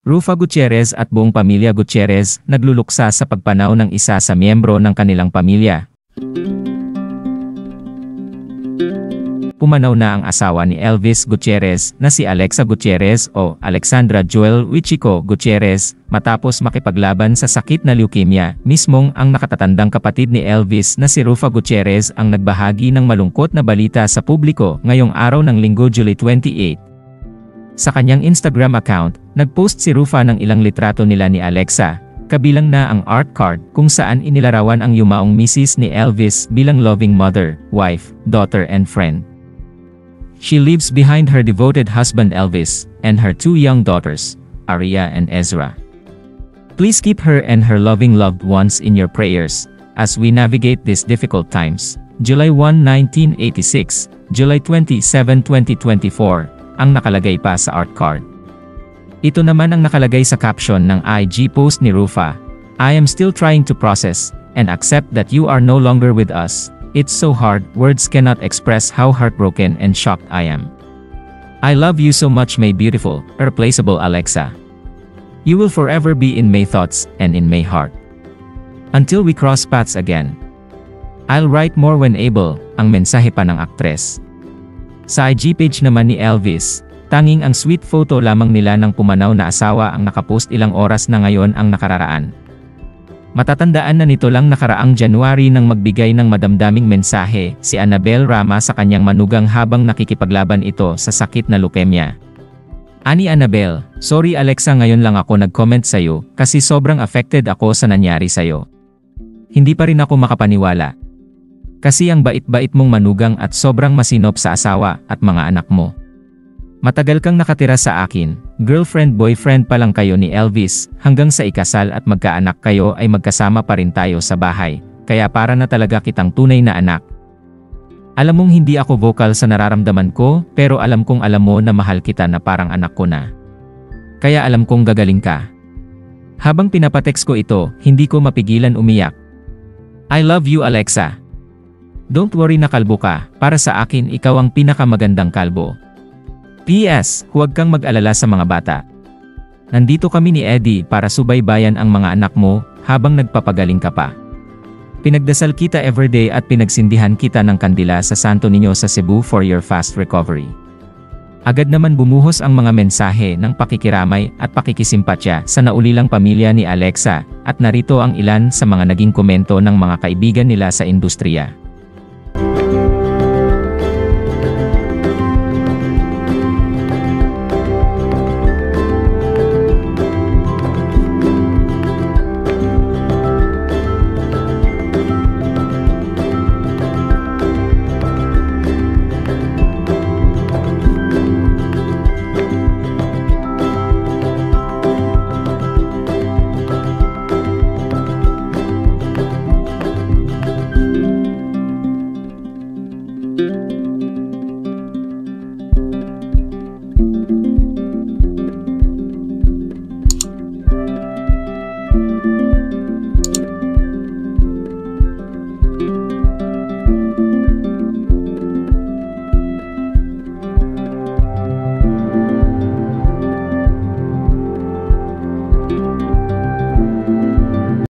Rufa Gutierrez at buong pamilya Gutierrez nagluluksa sa pagpanaw ng isa sa miyembro ng kanilang pamilya. Pumanaw na ang asawa ni Elvis Gutierrez na si Alexa Gutierrez o Alexandra Joel Wichico Gutierrez matapos makipaglaban sa sakit na leukemia. Mismong ang nakatatandang kapatid ni Elvis na si Rufa Gutierrez ang nagbahagi ng malungkot na balita sa publiko ngayong araw ng Linggo, July 28. Sa kanyang Instagram account, nagpost si Rufa ng ilang litrato nila ni Alexa, kabilang na ang art card kung saan inilarawan ang yumaong misis ni Elvis bilang loving mother, wife, daughter and friend. She leaves behind her devoted husband Elvis, and her two young daughters, Aria and Ezra. Please keep her and her loving loved ones in your prayers, as we navigate these difficult times. July 1, 1986, July 27, 2024. Ang nakalagay pa sa art card. Ito naman ang nakalagay sa caption ng IG post ni Rufa. I am still trying to process and accept that you are no longer with us. It's so hard, words cannot express how heartbroken and shocked I am. I love you so much, my beautiful, irreplaceable Alexa. You will forever be in my thoughts and in my heart. Until we cross paths again. I'll write more when able, ang mensahe pa ng aktres. Sa IG page naman ni Elvis, tanging ang sweet photo lamang nila ng pumanaw na asawa ang nakapost. Ilang oras na ngayon ang nakararaan. Matatandaan na nito lang nakaraang January nang magbigay ng madamdaming mensahe si Annabel Rama sa kanyang manugang habang nakikipaglaban ito sa sakit na leukemia. Ani Annabel, sorry Alexa, ngayon lang ako nag-comment sa'yo kasi sobrang affected ako sa nangyari sa'yo. Hindi pa rin ako makapaniwala. Kasi ang bait-bait mong manugang at sobrang masinop sa asawa at mga anak mo. Matagal kang nakatira sa akin, girlfriend-boyfriend pa lang kayo ni Elvis, hanggang sa ikasal at magkaanak kayo ay magkasama pa rin tayo sa bahay, kaya para na talaga kitang tunay na anak. Alam mong hindi ako vocal sa nararamdaman ko, pero alam kong alam mo na mahal kita na parang anak ko na. Kaya alam kong gagaling ka. Habang pinapatext ko ito, hindi ko mapigilan umiyak. I love you Alexa. Don't worry na kalbo ka, para sa akin ikaw ang pinakamagandang kalbo. P.S. Huwag kang mag-alala sa mga bata. Nandito kami ni Eddie para subaybayan ang mga anak mo habang nagpapagaling ka pa. Pinagdasal kita everyday at pinagsindihan kita ng kandila sa Santo Niño sa Cebu for your fast recovery. Agad naman bumuhos ang mga mensahe ng pakikiramay at pakikisimpatya sa naulilang pamilya ni Alexa at narito ang ilan sa mga naging komento ng mga kaibigan nila sa industriya.